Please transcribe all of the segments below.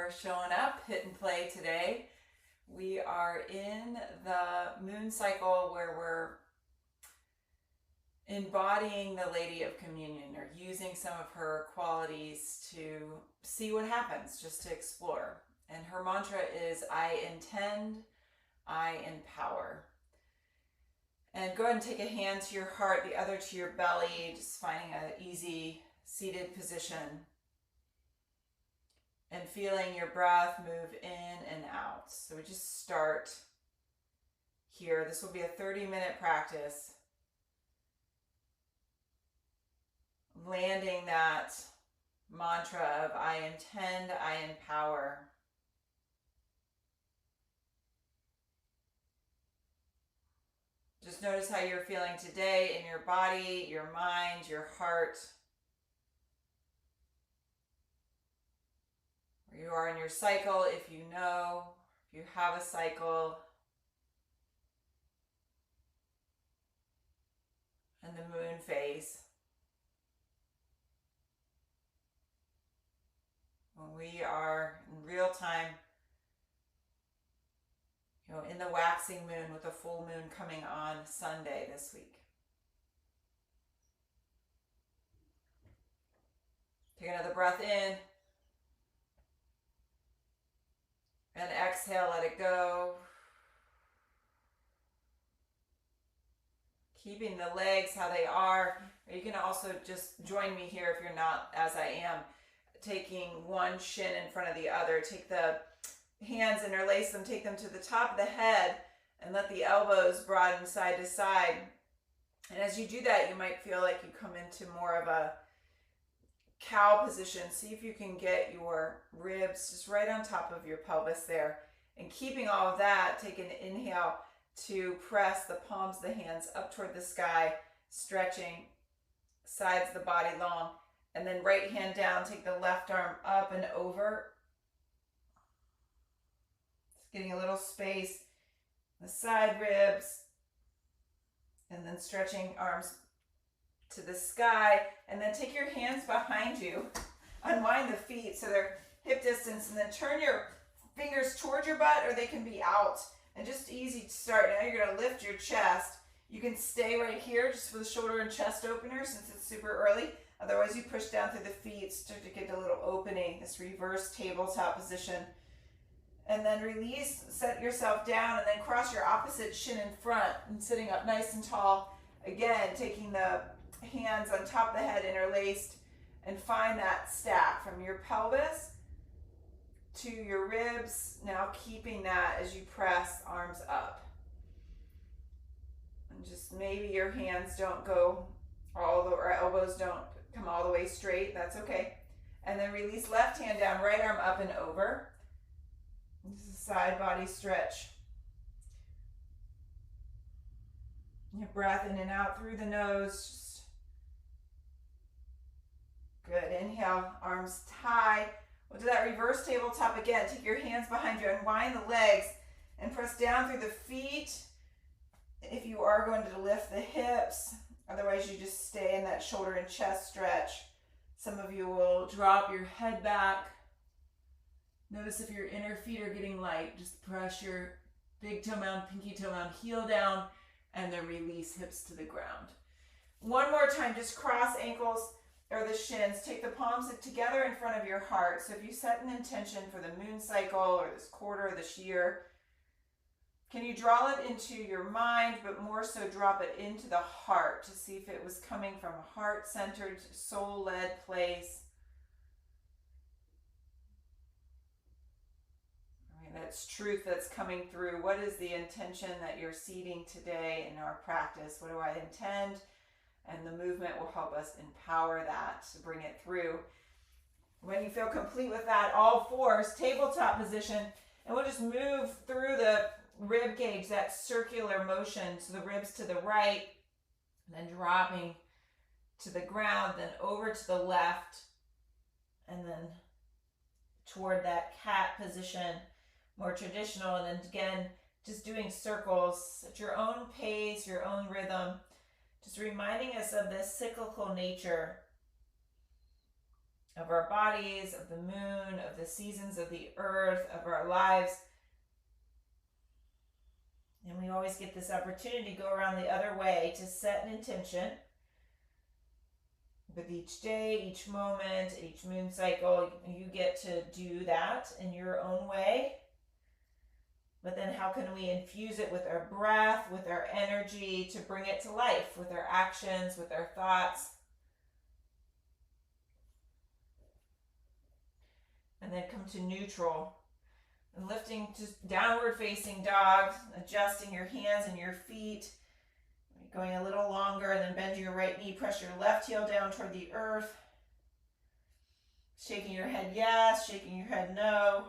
for showing up, hit and play today. We are in the moon cycle where we're embodying the Lady of Communion, or using some of her qualities to see what happens, just to explore. And her mantra is, I intend, I empower. And go ahead and take a hand to your heart, the other to your belly, just finding an easy seated position. And feeling your breath move in and out. So we just start here. This will be a 30-minute practice. Landing that mantra of I intend, I empower. Just notice how you're feeling today in your body, your mind, your heart. Where you are in your cycle, if you know, if you have a cycle. And the moon phase. When we are in real time, in the waxing moon, with a full moon coming on Sunday this week. Take another breath in. And exhale, let it go. Keeping the legs how they are. Or you can also just join me here if you're not as I am. Taking one shin in front of the other. Take the hands, interlace them, take them to the top of the head, and let the elbows broaden side to side. And as you do that, you might feel like you come into more of a cow position. See if you can get your ribs just right on top of your pelvis there. And keeping all of that, take an inhale to press the palms of the hands up toward the sky, stretching sides of the body long. And then right hand down, take the left arm up and over. Just getting a little space, the side ribs. And then stretching arms to the sky. And then take your hands behind you. Unwind the feet so they're hip distance. And then turn your fingers toward your butt, or they can be out. And just easy to start. Now you're going to lift your chest. You can stay right here just for the shoulder and chest opener since it's super early. Otherwise, you push down through the feet, start to get a little opening, this reverse tabletop position. And then release, set yourself down, and then cross your opposite shin in front and sitting up nice and tall. Again, taking the hands on top of the head interlaced, and find that stack from your pelvis to your ribs. Now keeping that as you press arms up. And just maybe your hands don't go or elbows don't come all the way straight, that's okay. And then release left hand down, right arm up and over. This is a side body stretch. Your breath in and out through the nose. Good, inhale, arms tie. We'll do that reverse tabletop again. Take your hands behind you, unwind the legs, and press down through the feet. If you are going to lift the hips, otherwise, you just stay in that shoulder and chest stretch. Some of you will drop your head back. Notice if your inner feet are getting light. Just press your big toe mound, pinky toe mound, heel down, and then release hips to the ground. One more time, just cross ankles or the shins. Take the palms together in front of your heart. So if you set an intention for the moon cycle or this quarter or this year, can you draw it into your mind, but more so drop it into the heart to see if it was coming from a heart-centered, soul-led place? That's truth that's coming through. What is the intention that you're seeding today in our practice? What do I intend? And the movement will help us empower that to bring it through. When you feel complete with that, all fours, tabletop position, and we'll just move through the rib cage, that circular motion, so the ribs to the right, then dropping to the ground, then over to the left, and then toward that cat position, more traditional. And then again, just doing circles at your own pace, your own rhythm, just reminding us of this cyclical nature of our bodies, of the moon, of the seasons of the earth, of our lives. And we always get this opportunity to go around the other way to set an intention. With each day, each moment, each moon cycle, you get to do that in your own way. But then how can we infuse it with our breath, with our energy to bring it to life, with our actions, with our thoughts? And then come to neutral. And lifting to downward facing dog, adjusting your hands and your feet. Going a little longer, and then bend your right knee, press your left heel down toward the earth. Shaking your head yes, shaking your head no.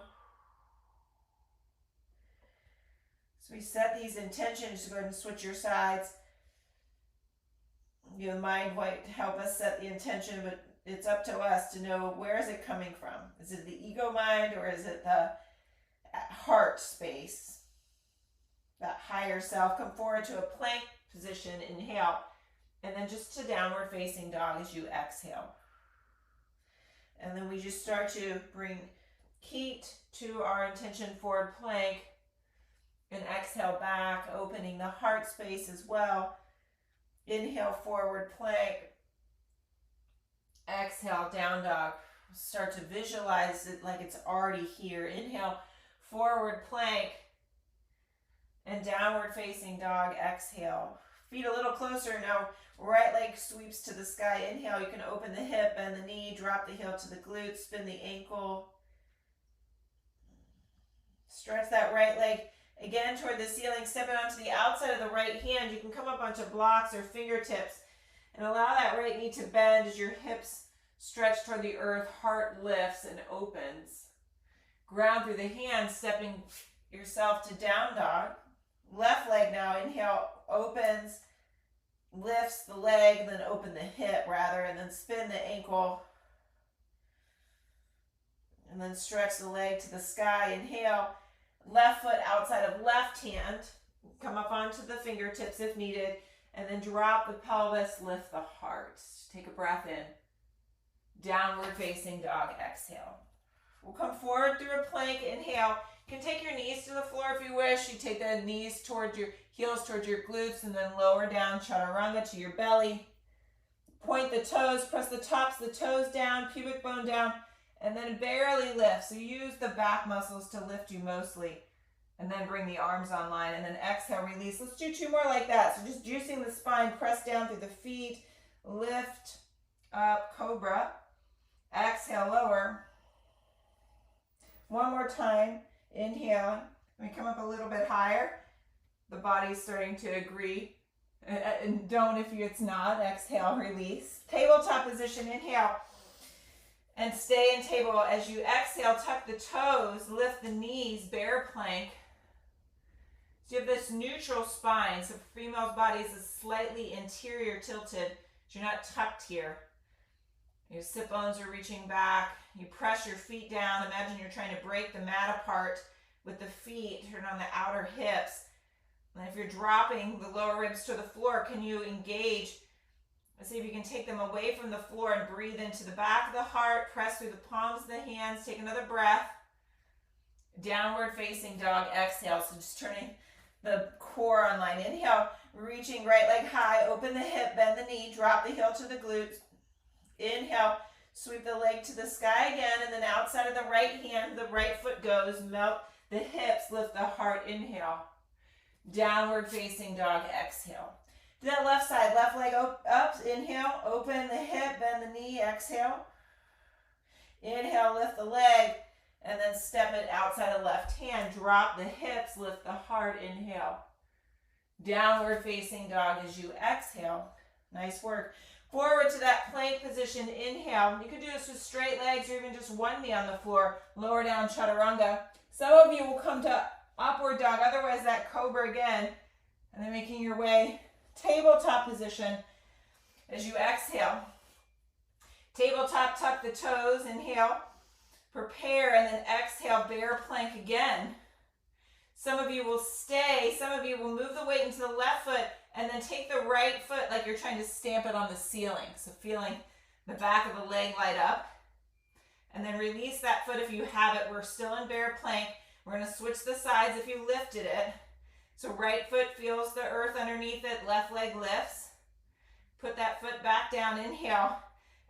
So we set these intentions. Go ahead and switch your sides. The mind might help us set the intention, but it's up to us to know, where is it coming from? Is it the ego mind, or is it the heart space? That higher self. Come forward to a plank position, inhale, and then just to downward facing dog as you exhale. And then we just start to bring heat to our intention, forward plank, and exhale back, opening the heart space as well. Inhale, forward plank. Exhale, down dog. Start to visualize it like it's already here. Inhale, forward plank. And downward facing dog, exhale. Feet a little closer now. Right leg sweeps to the sky. Inhale, you can open the hip, bend the knee, drop the heel to the glute, spin the ankle. Stretch that right leg again toward the ceiling. Step it onto the outside of the right hand. You can come up onto blocks or fingertips and allow that right knee to bend as your hips stretch toward the earth. Heart lifts and opens. Ground through the hands, stepping yourself to down dog. Left leg now, inhale, opens, lifts the leg, then open the hip rather, and then spin the ankle. And then stretch the leg to the sky. Inhale, left foot outside of left hand. Come up onto the fingertips if needed, and then drop the pelvis, lift the heart. Take a breath in. Downward facing dog, exhale. We'll come forward through a plank, inhale. You can take your knees to the floor if you wish. You take the knees towards your heels, towards your glutes, and then lower down, chaturanga to your belly. Point the toes, press the tops of the toes down, pubic bone down, and then barely lift. So use the back muscles to lift you mostly. And then bring the arms online, and then exhale, release. Let's do 2 more like that. So just juicing the spine, press down through the feet, lift up, cobra. Exhale, lower. 1 more time. Inhale, we come up a little bit higher. The body's starting to agree. And don't if it's not. Exhale, release. Tabletop position, inhale. And stay in table. As you exhale, tuck the toes, lift the knees, bear plank. So you have this neutral spine. So female's body is slightly interior tilted. So you're not tucked here. Your sit bones are reaching back. You press your feet down. Imagine you're trying to break the mat apart with the feet. Turn on the outer hips. And if you're dropping the lower ribs to the floor, can you engage? Let's see if you can take them away from the floor and breathe into the back of the heart. Press through the palms of the hands. Take another breath. Downward facing dog, exhale. So just turning the core online. Inhale, reaching right leg high. Open the hip, bend the knee, drop the heel to the glutes. Inhale, sweep the leg to the sky again, and then outside of the right hand, the right foot goes, melt the hips, lift the heart, inhale. Downward facing dog, exhale. Do that left side, left leg up, inhale, open the hip, bend the knee, exhale. Inhale, lift the leg, and then step it outside of left hand, drop the hips, lift the heart, inhale. Downward facing dog as you exhale. Nice work. Forward to that plank position, inhale. You can do this with straight legs or even just one knee on the floor. Lower down, chaturanga. Some of you will come to upward dog, otherwise that cobra again. And then making your way, tabletop position as you exhale. Tabletop, tuck the toes, inhale. Prepare, and then exhale, bear plank again. Some of you will stay, some of you will move the weight into the left foot, and then take the right foot like you're trying to stamp it on the ceiling. So feeling the back of the leg light up. And then release that foot if you have it. We're still in bear plank. We're going to switch the sides if you lifted it. So right foot feels the earth underneath it, left leg lifts. Put that foot back down, inhale.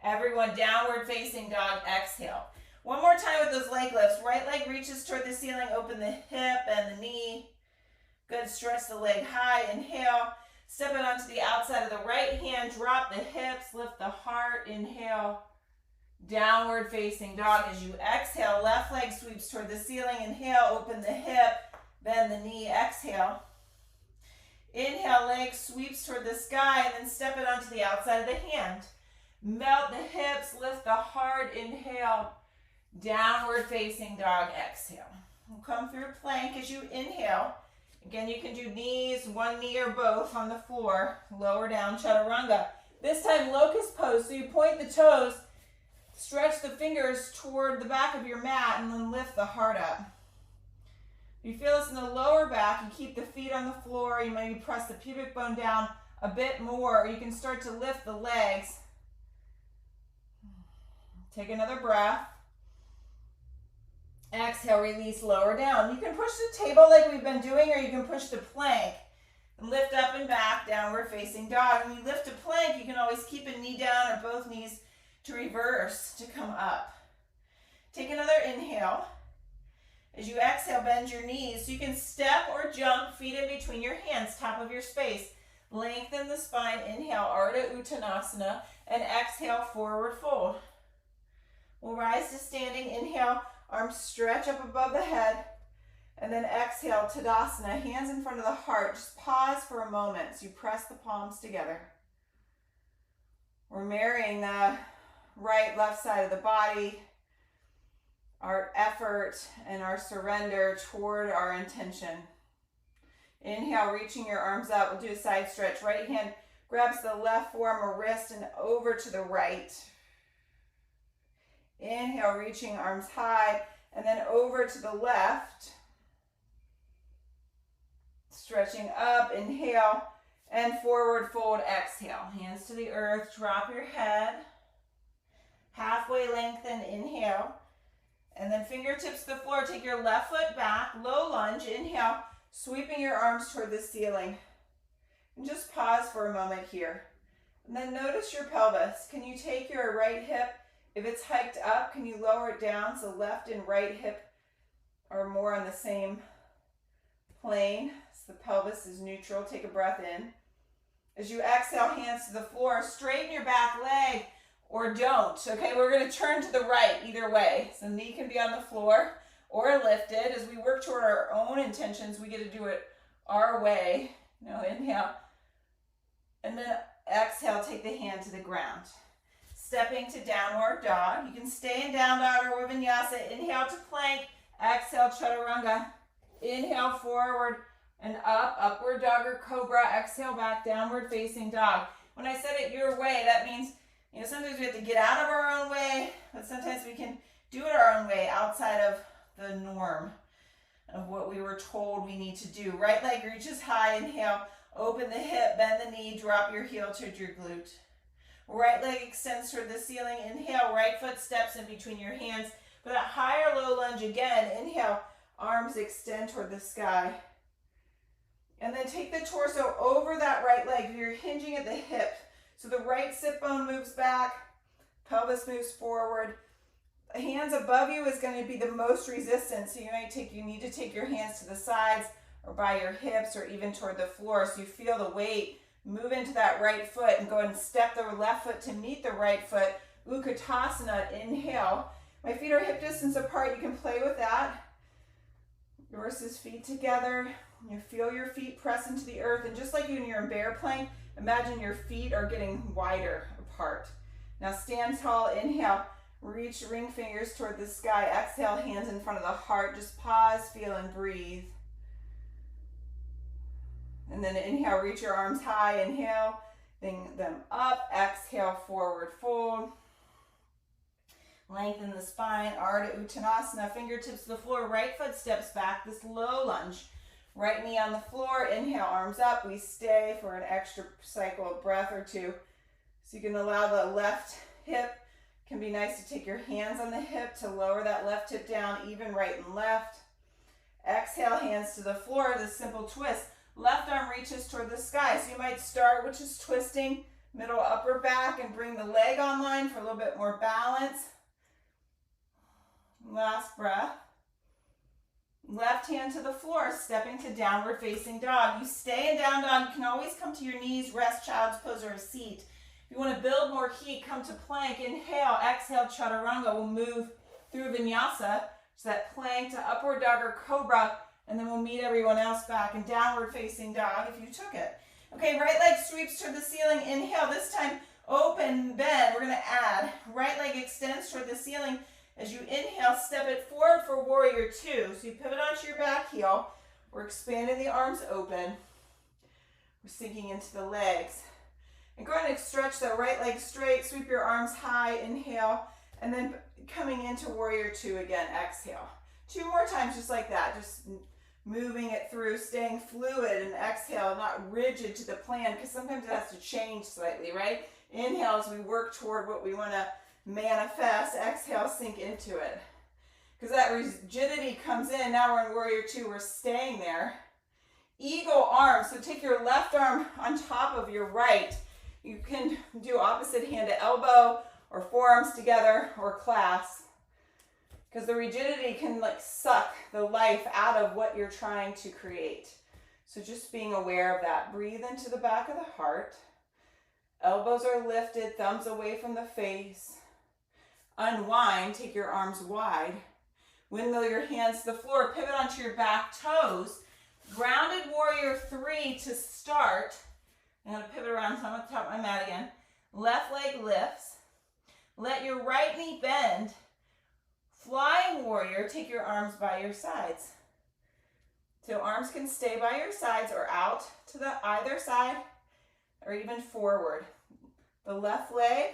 Everyone, downward facing dog, exhale. One more time with those leg lifts. Right leg reaches toward the ceiling, open the hip and the knee. Good, stretch the leg high, inhale. Step it onto the outside of the right hand, drop the hips, lift the heart, inhale. Downward facing dog. As you exhale, left leg sweeps toward the ceiling, inhale, open the hip, bend the knee, exhale. Inhale, leg sweeps toward the sky, and then step it onto the outside of the hand. Melt the hips, lift the heart, inhale. Downward facing dog, exhale. We'll come through plank as you inhale. Again, you can do knees, one knee or both on the floor. Lower down, chaturanga. This time, locust pose. So you point the toes, stretch the fingers toward the back of your mat, and then lift the heart up. If you feel this in the lower back, you keep the feet on the floor. You maybe press the pubic bone down a bit more, or you can start to lift the legs. Take another breath. Exhale, release, lower down. You can push the table like we've been doing, or you can push the plank. And lift up and back, downward facing dog. When you lift a plank, you can always keep a knee down or both knees to reverse to come up. Take another inhale. As you exhale, bend your knees. So you can step or jump, feet in between your hands, top of your space. Lengthen the spine, inhale, Ardha Uttanasana, and exhale, forward fold. We'll rise to standing, inhale, arms stretch up above the head, and then exhale, Tadasana, hands in front of the heart. Just pause for a moment as you press the palms together. We're marrying the right, left side of the body, our effort and our surrender toward our intention. Inhale, reaching your arms up. We'll do a side stretch. Right hand grabs the left forearm or wrist and over to the right. Inhale, reaching arms high, and then over to the left. Stretching up, inhale, and forward fold, exhale. Hands to the earth, drop your head. Halfway lengthen, inhale. And then fingertips to the floor, take your left foot back, low lunge, inhale, sweeping your arms toward the ceiling. And just pause for a moment here. And then notice your pelvis. Can you take your right hip, if it's hiked up, can you lower it down so left and right hip are more on the same plane? So the pelvis is neutral. Take a breath in. As you exhale, hands to the floor, straighten your back leg or don't. Okay, we're going to turn to the right either way. So knee can be on the floor or lifted. As we work toward our own intentions, we get to do it our way. Now inhale. And then exhale, take the hand to the ground. Stepping to downward dog. You can stay in down dog or vinyasa. Inhale to plank. Exhale, chaturanga. Inhale, forward and up. Upward dog or cobra. Exhale, back, downward facing dog. When I said it your way, that means, sometimes we have to get out of our own way, but sometimes we can do it our own way outside of the norm of what we were told we need to do. Right leg reaches high. Inhale, open the hip, bend the knee, drop your heel to your glute. Right leg extends toward the ceiling. Inhale, right foot steps in between your hands. For that high or low lunge again, inhale, arms extend toward the sky. And then take the torso over that right leg. You're hinging at the hip. So the right sit bone moves back, pelvis moves forward. Hands above you is going to be the most resistance. So you need to take your hands to the sides or by your hips or even toward the floor so you feel the weight. Move into that right foot and go ahead and step the left foot to meet the right foot. Utkatasana, inhale. My feet are hip distance apart. You can play with that. Versus feet together. You feel your feet press into the earth. And just like when you're in bear plank, imagine your feet are getting wider apart. Now stand tall, inhale. Reach ring fingers toward the sky. Exhale, hands in front of the heart. Just pause, feel, and breathe. And then inhale, reach your arms high. Inhale, bring them up. Exhale, forward fold. Lengthen the spine. Ardha Uttanasana. Fingertips to the floor. Right foot steps back. This low lunge. Right knee on the floor. Inhale, arms up. We stay for an extra cycle of breath or two. So you can allow the left hip Can be nice to take your hands on the hip to lower that left hip down, even right and left. Exhale, hands to the floor, the simple twist. Left arm reaches toward the sky. So you might start with just twisting middle upper back and bring the leg online for a little bit more balance. Last breath. Left hand to the floor, stepping to downward facing dog. You stay in down dog. You can always come to your knees, rest, child's pose, or a seat. If you want to build more heat, come to plank. Inhale, exhale, chaturanga. We'll move through vinyasa. So that plank to upward dog or cobra, and then we'll meet everyone else back in downward facing dog if you took it. Okay, right leg sweeps toward the ceiling. Inhale, this time open, bend. We're going to add. Right leg extends toward the ceiling. As you inhale, step it forward for warrior two. So you pivot onto your back heel. We're expanding the arms open. We're sinking into the legs. And go ahead and stretch that right leg straight. Sweep your arms high. Inhale. And then coming into warrior two again. Exhale. 2 more times just like that. Just moving it through, staying fluid, and exhale, not rigid to the plan, because sometimes it has to change slightly, right? Inhale as we work toward what we want to manifest. Exhale, sink into it. Because that rigidity comes in. Now we're in warrior two. We're staying there. Eagle arms. So take your left arm on top of your right. You can do opposite hand to elbow or forearms together or clasp. Because the rigidity can like suck the life out of what you're trying to create. So just being aware of that. Breathe into the back of the heart. Elbows are lifted, thumbs away from the face. Unwind, take your arms wide. Windmill your hands to the floor, pivot onto your back toes. Grounded warrior three to start. I'm going to pivot around, so I'm at the top of my mat again. Left leg lifts. Let your right knee bend. Flying warrior, take your arms by your sides. So arms can stay by your sides or out to the either side or even forward. The left leg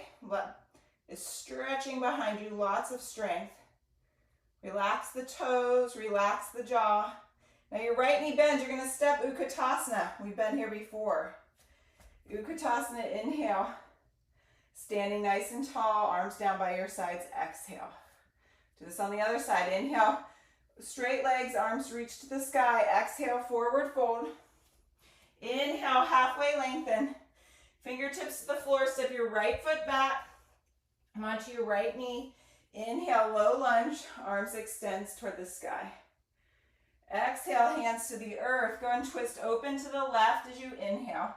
is stretching behind you, lots of strength. Relax the toes, relax the jaw. Now your right knee bends, you're going to step Utkatasana. We've been here before. Utkatasana, inhale. Standing nice and tall, arms down by your sides, exhale. Do this on the other side. Inhale, straight legs, arms reach to the sky. Exhale, forward fold. Inhale, halfway lengthen. Fingertips to the floor, step your right foot back. Come onto your right knee. Inhale, low lunge, arms extends toward the sky. Exhale, hands to the earth. Go and twist open to the left as you inhale.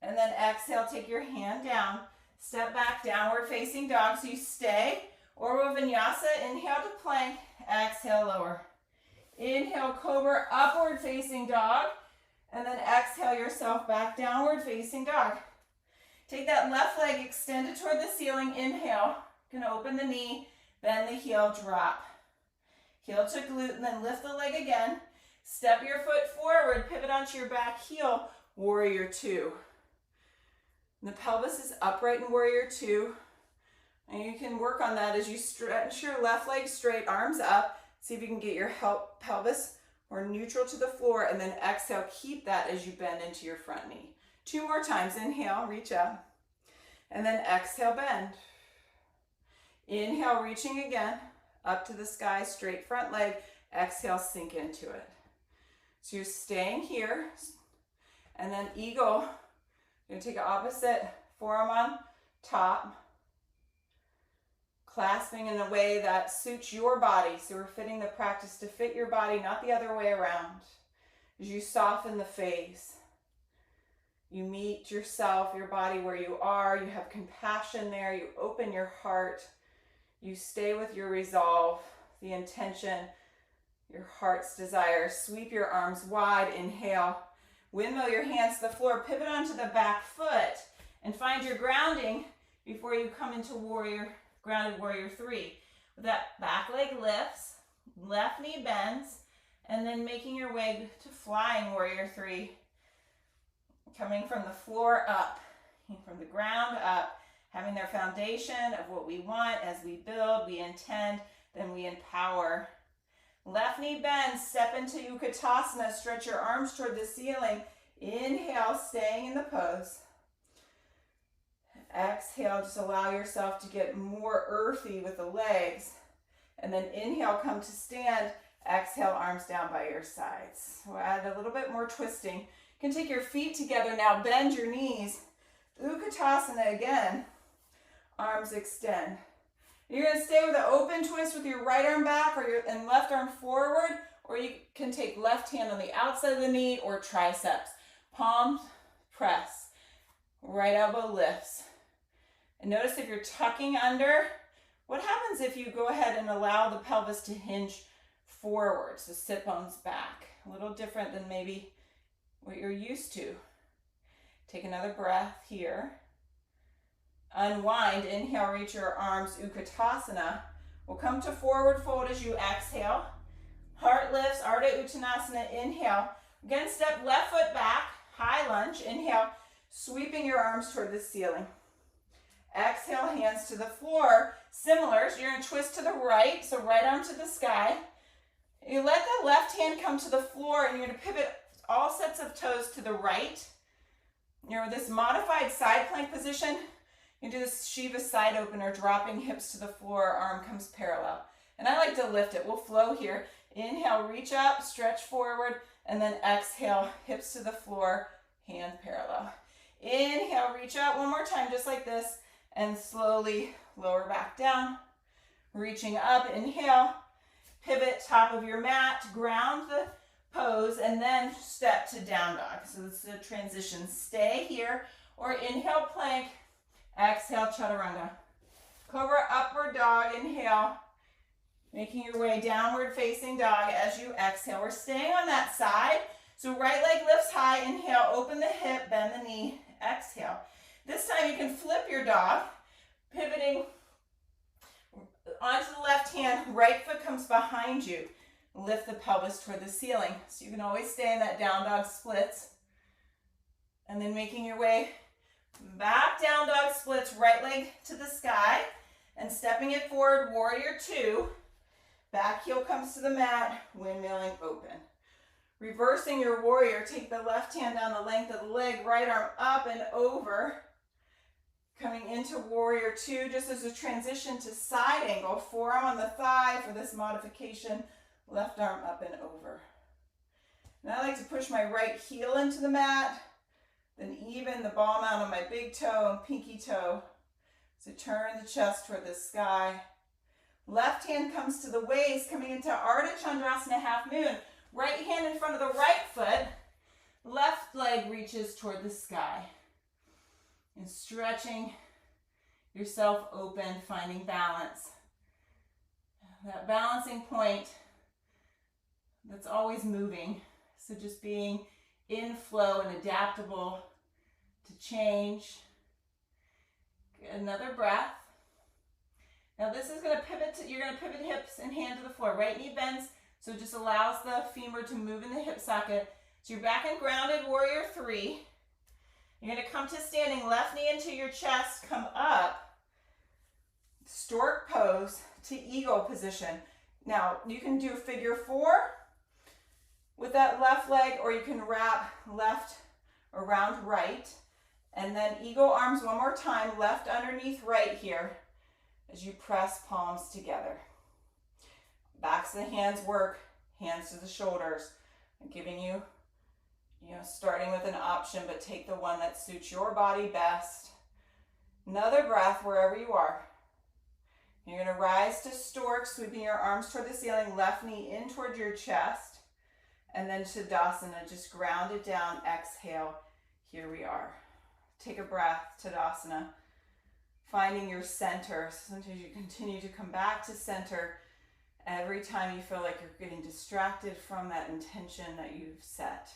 And then exhale, take your hand down. Step back, downward facing dog. So you stay. Or vinyasa, inhale to plank, exhale, lower. Inhale, cobra, upward facing dog. And then exhale yourself back, downward facing dog. Take that left leg extended toward the ceiling. Inhale. Gonna open the knee, bend the heel, drop. Heel to glute, and then lift the leg again. Step your foot forward, pivot onto your back heel, warrior two. And the pelvis is upright in warrior two. And you can work on that as you stretch your left leg straight, arms up. See if you can get your pelvis more neutral to the floor, and then exhale, keep that as you bend into your front knee. 2 more times. Inhale, reach up. And then exhale, bend. Inhale, reaching again, up to the sky, straight front leg. Exhale, sink into it. So you're staying here. And then eagle, you're going to take an opposite forearm on top. Clasping in a way that suits your body. So we're fitting the practice to fit your body, not the other way around. As you soften the face, you meet yourself, your body where you are. You have compassion there. You open your heart. You stay with your resolve, the intention, your heart's desire. Sweep your arms wide. Inhale. Windmill your hands to the floor. Pivot onto the back foot and find your grounding before you come into grounded warrior three. That back leg lifts, left knee bends, and then making your way to flying warrior three. Coming from the floor up, from the ground up, having their foundation of what we want. As we build, we intend, then we empower. Left knee bends, step into Utkatasana, stretch your arms toward the ceiling. Inhale, staying in the pose. Exhale, just allow yourself to get more earthy with the legs. And then inhale, come to stand. Exhale, arms down by your sides. We'll add a little bit more twisting. You can take your feet together now, bend your knees. Utkatasana again. Arms extend. You're going to stay with an open twist with your right arm back and left arm forward, or you can take left hand on the outside of the knee or triceps. Palms press. Right elbow lifts. And notice if you're tucking under, what happens if you go ahead and allow the pelvis to hinge forward, so sit bones back? A little different than maybe what you're used to. Take another breath here. Unwind, inhale, reach your arms, Utkatasana. We'll come to forward fold as you exhale. Heart lifts, Ardha Uttanasana, inhale. Again, step left foot back, high lunge, inhale, sweeping your arms toward the ceiling. Exhale, hands to the floor. Similar, so you're going to twist to the right, so right arm to the sky. You let the left hand come to the floor, and you're going to pivot all sets of toes to the right. You're in this modified side plank position. You can do this Shiva side opener, dropping hips to the floor, arm comes parallel. And I like to lift it. We'll flow here. Inhale, reach up, stretch forward, and then exhale, hips to the floor, hand parallel. Inhale, reach out one more time, just like this, and slowly lower back down. Reaching up, inhale, pivot top of your mat, ground the pose, and then step to down dog. So this is a transition. Stay here, or inhale, plank, exhale, chaturanga. Cobra, upward dog, inhale, making your way downward facing dog as you exhale. We're staying on that side, so right leg lifts high, inhale, open the hip, bend the knee, exhale. This time you can flip your dog, pivoting onto the left hand, right foot comes behind you. Lift the pelvis toward the ceiling. So you can always stay in that down dog splits. And then making your way back, down dog splits, right leg to the sky, and stepping it forward, warrior two. Back heel comes to the mat, windmilling open. Reversing your warrior, take the left hand down the length of the leg, right arm up and over. Coming into warrior two, just as a transition to side angle, forearm on the thigh for this modification, left arm up and over. Now I like to push my right heel into the mat, then even the ball mount on my big toe and pinky toe. So turn the chest toward the sky. Left hand comes to the waist, coming into Ardha Chandrasana, half moon. Right hand in front of the right foot. Left leg reaches toward the sky. And stretching yourself open, finding balance. That balancing point that's always moving. So just being in flow and adaptable to change. Another breath. Now this is going to pivot, you're going to pivot hips and hand to the floor. Right knee bends, so it just allows the femur to move in the hip socket. So you're back and grounded, warrior three. You're going to come to standing, left knee into your chest, come up. Stork pose to eagle position. Now you can do figure four with that left leg, or you can wrap left around right. And then eagle arms one more time, left underneath right here as you press palms together. Backs of the hands work, hands to the shoulders. I'm giving you, starting with an option, but take the one that suits your body best. Another breath wherever you are. You're going to rise to stork, sweeping your arms toward the ceiling, left knee in toward your chest. And then Tadasana, just ground it down, exhale. Here we are. Take a breath, Tadasana. Finding your center. Sometimes you continue to come back to center every time you feel like you're getting distracted from that intention that you've set.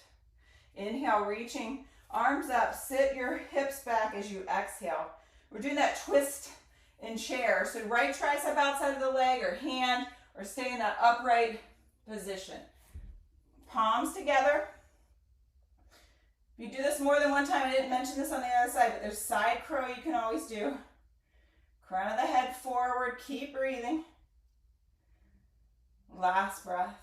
Inhale, reaching arms up, sit your hips back as you exhale. We're doing that twist in chair. So right tricep outside of the leg or hand, or stay in that upright position. Palms together. If you do this more than one time, I didn't mention this on the other side, but there's side crow you can always do. Crown of the head forward, keep breathing. Last breath.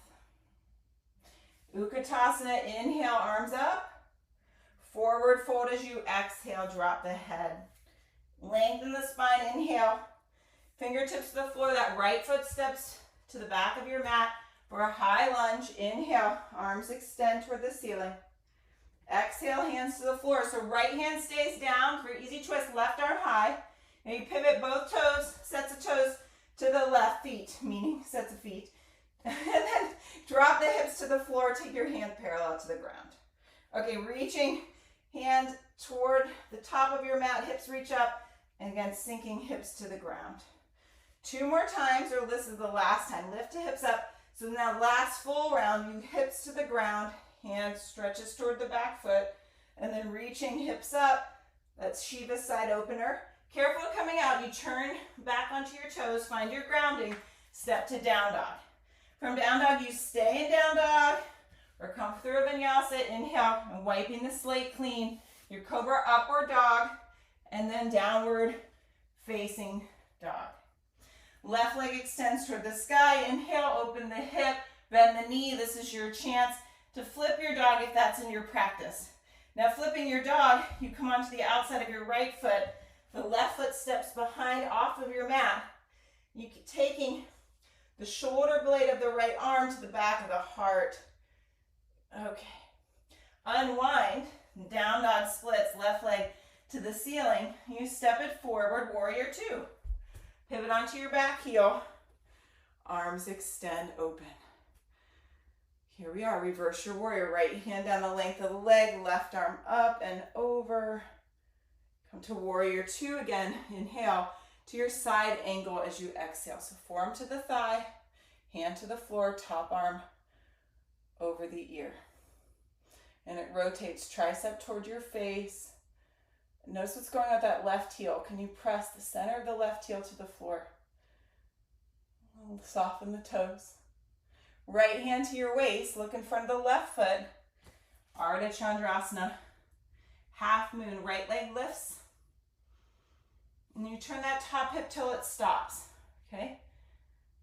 Utkatasana, inhale, arms up. Forward fold as you exhale, drop the head. Lengthen the spine, inhale. Fingertips to the floor, that right foot steps to the back of your mat for a high lunge. Inhale, arms extend toward the ceiling. Exhale, hands to the floor. So right hand stays down for easy twist, left arm high. And you pivot both toes, sets of toes to the left feet, meaning sets of feet. And then drop the hips to the floor, take your hand parallel to the ground. Okay, reaching hand toward the top of your mat, hips reach up, and again, sinking hips to the ground. 2 more times, or this is the last time. Lift the hips up. So now last full round, you hips to the ground, hand stretches toward the back foot, and then reaching hips up. That's Shiva side opener. Careful coming out. You turn back onto your toes, find your grounding, step to down dog. From down dog, you stay in down dog, or come through a vinyasa. Inhale, and wiping the slate clean. Your cobra upward dog, and then downward facing dog. Left leg extends toward the sky. Inhale, open the hip, bend the knee. This is your chance to flip your dog if that's in your practice. Now flipping your dog, you come onto the outside of your right foot. The left foot steps behind off of your mat. You taking the shoulder blade of the right arm to the back of the heart. Okay. Unwind, down dog splits, left leg to the ceiling. You step it forward, warrior 2. Pivot onto your back heel. Arms extend open. Here we are, reverse your warrior. Right hand down the length of the leg, left arm up and over. Come to warrior 2 again. Inhale to your side angle as you exhale. So forearm to the thigh, hand to the floor, top arm over the ear. And it rotates tricep toward your face. Notice what's going on with that left heel. Can you press the center of the left heel to the floor? Soften the toes. Right hand to your waist, look in front of the left foot. Ardha Chandrasana. Half moon, right leg lifts. And you turn that top hip till it stops, okay?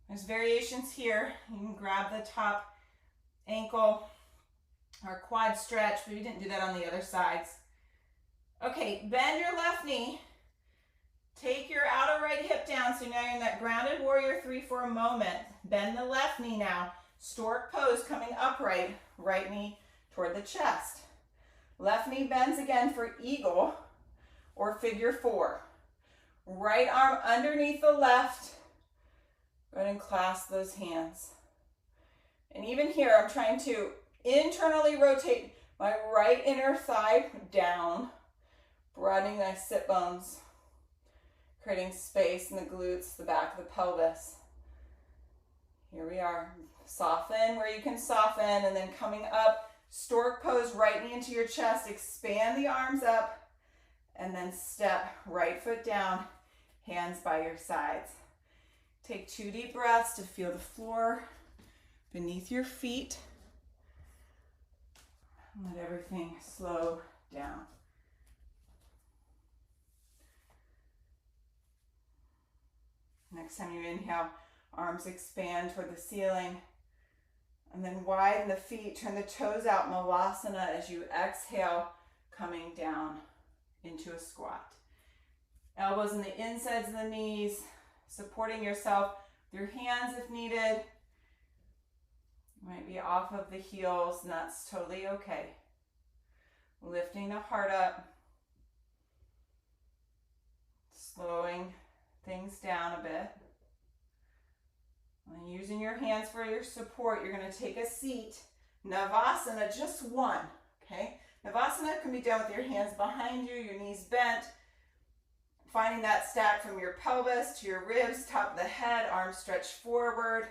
There's variations here. You can grab the top ankle or quad stretch, but we didn't do that on the other sides. Okay, bend your left knee. Take your outer right hip down, so now you're in that grounded warrior 3 for a moment. Bend the left knee now. Stork pose, coming upright. Right knee toward the chest. Left knee bends again for eagle or figure 4. Right arm underneath the left. Go ahead and clasp those hands. And even here, I'm trying to internally rotate my right inner thigh down, broadening my sit bones, creating space in the glutes, the back of the pelvis. Here we are. Soften where you can soften, and then coming up, stork pose, right knee into your chest, expand the arms up, and then step right foot down, hands by your sides. Take 2 deep breaths to feel the floor beneath your feet. Let everything slow down. Next time you inhale, arms expand toward the ceiling. And then widen the feet, turn the toes out, Malasana, as you exhale, coming down into a squat. Elbows in the insides of the knees, supporting yourself with your hands if needed. You might be off of the heels, and that's totally okay. Lifting the heart up, slowing things down a bit. And using your hands for your support, you're going to take a seat. Navasana, just 1, okay? Navasana can be done with your hands behind you, your knees bent. Finding that stack from your pelvis to your ribs, top of the head, arms stretched forward.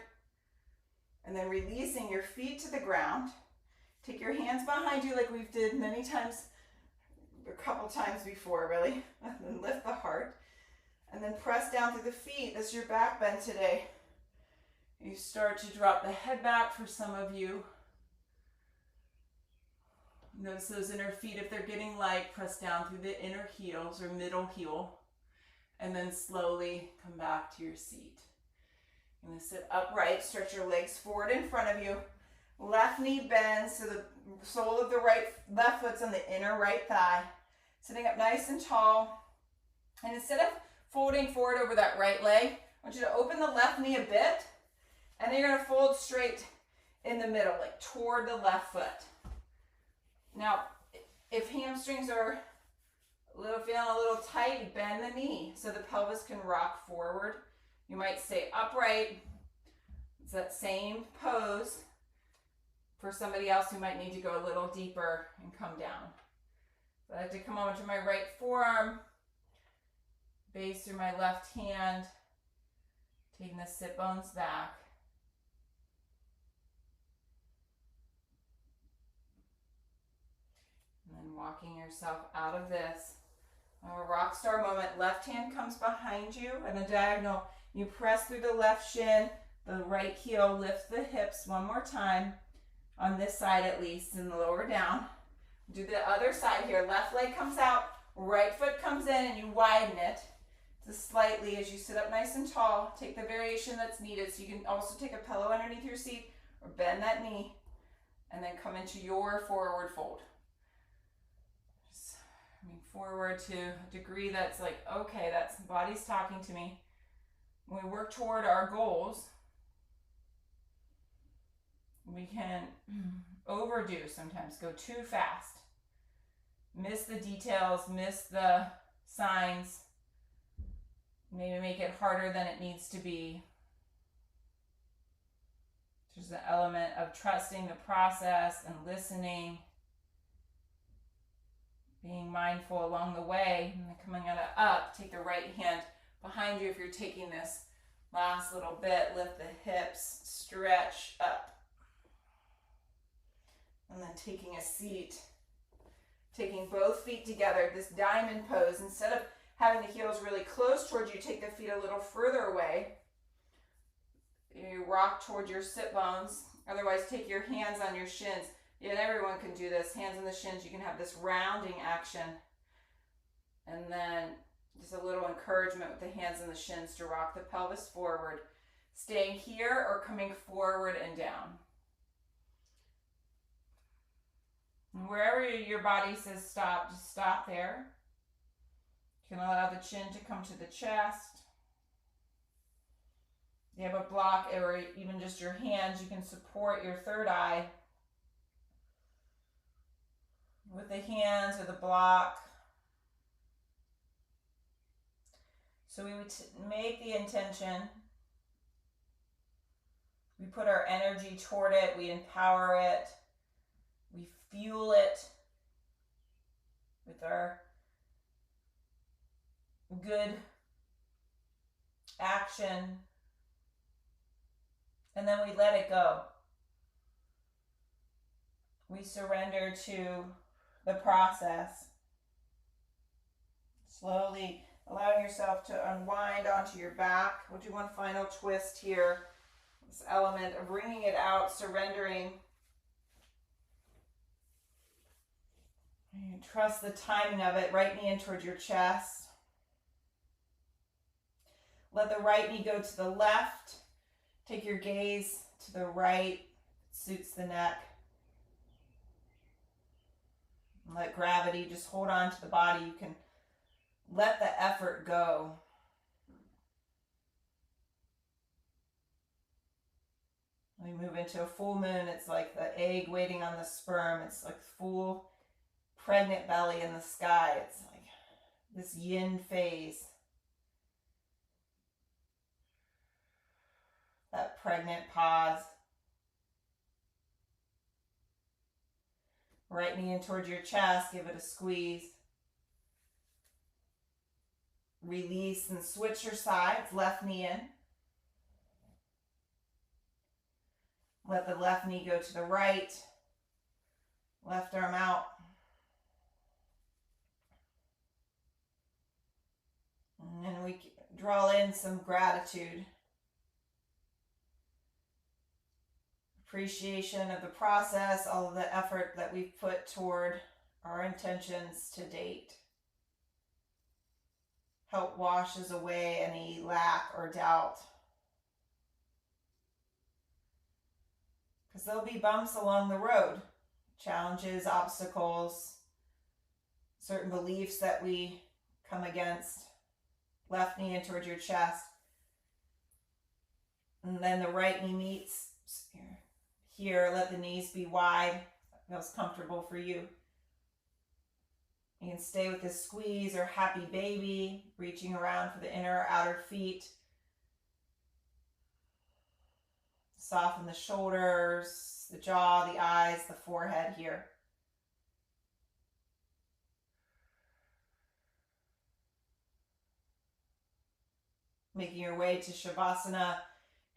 And then releasing your feet to the ground. Take your hands behind you like we've did many times, a couple times before, really. And then lift the heart. And then press down through the feet. This is your back bend today. You start to drop the head back for some of you. Notice those inner feet, if they're getting light, press down through the inner heels or middle heel. And then slowly come back to your seat. You're going to sit upright, stretch your legs forward in front of you. Left knee bends, so the sole of the left foot's on the inner right thigh. Sitting up nice and tall. And instead of folding forward over that right leg, I want you to open the left knee a bit, and then you're going to fold straight in the middle, like toward the left foot. Now, if hamstrings are feeling a little tight, bend the knee so the pelvis can rock forward. You might stay upright. It's that same pose for somebody else who might need to go a little deeper and come down. So I like to come over to my right forearm, base through my left hand, taking the sit bones back. And then walking yourself out of this. A rock star moment. Left hand comes behind you in a diagonal. You press through the left shin, the right heel lifts the hips one more time. On this side at least, and lower down. Do the other side here. Left leg comes out, right foot comes in, and you widen it. Just slightly as you sit up nice and tall. Take the variation that's needed. So you can also take a pillow underneath your seat or bend that knee and then come into your forward fold. Just coming forward to a degree that's like, okay, that's the body's talking to me. When we work toward our goals, we can overdo sometimes, go too fast. Miss the details, miss the signs, maybe make it harder than it needs to be. There's the element of trusting the process and listening, being mindful along the way, and then coming out of up, take the right hand behind you if you're taking this last little bit, lift the hips, stretch up. And then taking a seat, taking both feet together, this diamond pose. Instead of having the heels really close towards you, take the feet a little further away. You rock toward your sit bones. Otherwise, take your hands on your shins. Yeah, and everyone can do this. Hands on the shins. You can have this rounding action. And then just a little encouragement with the hands on the shins to rock the pelvis forward. Staying here or coming forward and down. Wherever your body says stop, just stop there. You can allow the chin to come to the chest. If you have a block or even just your hands, you can support your third eye with the hands or the block. So we would make the intention. We put our energy toward it. We empower it. We fuel it with our good action, and then we let it go. We surrender to the process. Slowly allowing yourself to unwind onto your back. We'll do one final twist here. This element of bringing it out, surrendering. And trust the timing of it. Right knee in towards your chest. Let the right knee go to the left. Take your gaze to the right. Suits the neck. And let gravity just hold on to the body. You can let the effort go. We move into a full moon. It's like the egg waiting on the sperm. It's like full pregnant belly in the sky. It's like this yin phase. That pregnant pause. Right knee in towards your chest. Give it a squeeze. Release and switch your sides. Left knee in. Let the left knee go to the right. Left arm out. And then we draw in some gratitude. Appreciation of the process, all of the effort that we've put toward our intentions to date. Help washes away any lack or doubt. Because there'll be bumps along the road. Challenges, obstacles, certain beliefs that we come against. left knee in towards your chest. And then the right knee meets here. Let the knees be wide. That feels comfortable for you. You can stay with this squeeze or happy baby, reaching around for the inner or outer feet. Soften the shoulders, the jaw, the eyes, the forehead here. Making your way to Shavasana.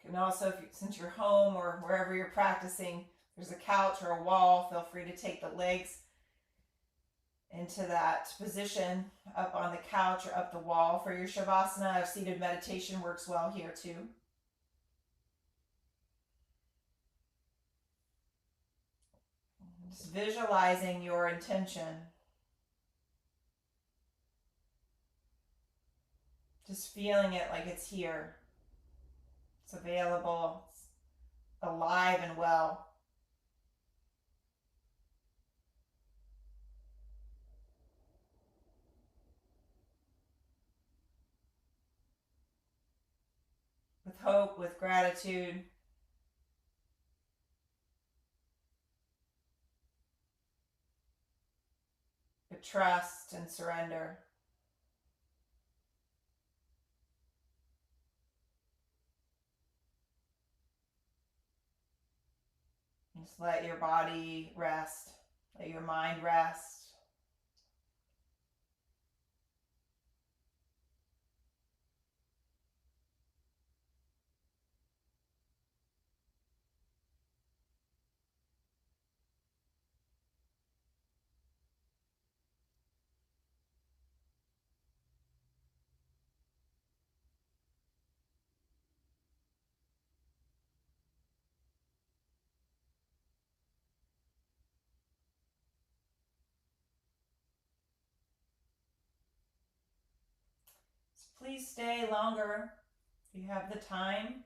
You can also, since you're home or wherever you're practicing, there's a couch or a wall, feel free to take the legs into that position up on the couch or up the wall. For your Shavasana, seated meditation works well here too. Just visualizing your intention. Just feeling it like it's here. It's available. It's alive and well. With hope, with gratitude. With trust and surrender. Just let your body rest. Let your mind rest. Please stay longer if you have the time.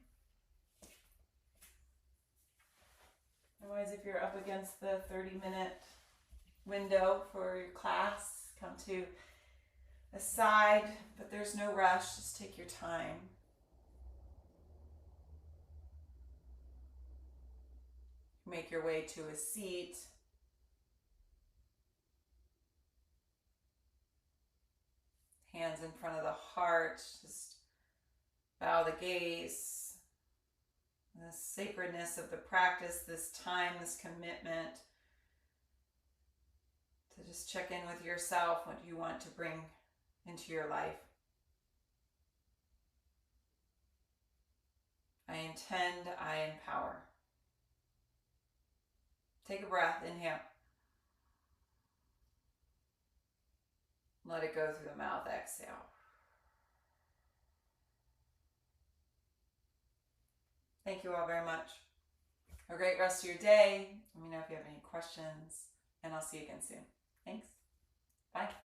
Otherwise, if you're up against the 30-minute window for your class, come to a side, but there's no rush. Just take your time. Make your way to a seat. Hands in front of the heart, just bow the gaze. The sacredness of the practice, this time, this commitment to just check in with yourself, what you want to bring into your life. I intend, I empower. Take a breath, inhale. Let it go through the mouth, exhale. Thank you all very much. Have a great rest of your day. Let me know if you have any questions, and I'll see you again soon. Thanks. Bye.